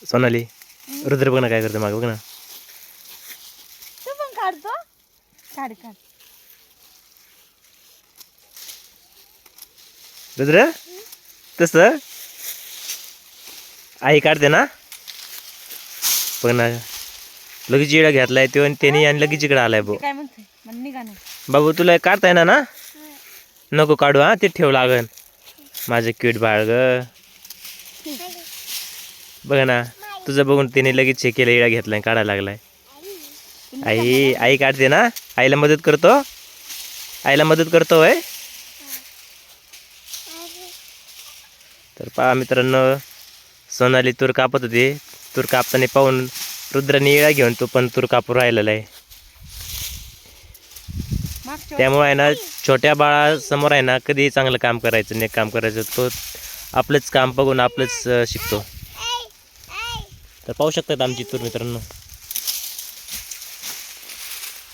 सोनाली रुद्र बघ ना काय करतो मागे बघ ना. तू पण काढतो. काढ काढ. रुद्र तसं आई काढते ना. बघ ना लगेच इडा घेतलाय तो आणि त्याने आणि लगेच इकडे आलाय भाऊ. काय म्हणते मला निघा ना. बाबू तुला काढता येणार ना. नको काढू हा ते ठेव लागन माझं क्यूट बाळ ग. बघ ना तुझं बघून त्याने लगेच हे केलं इडा घेतलाय काढायला लागलाय. आई आई काढते ना. आईला मदत करतो. आईला मदत करतो होय. तर पहा मित्रांनो सोनाली तूर कापत होती. तूर कापताना पाहून रुद्राने इळा घेऊन तो पण तूर कापू राहिलेला आहे. त्यामुळे आहे ना छोट्या बाळासमोर आहे ना कधी चांगलं काम करायचं नाही काम करायचं. तो आपलंच काम बघून आपलंच शिकतो. तर पाहू शकतात आमची तूर मित्रांनो.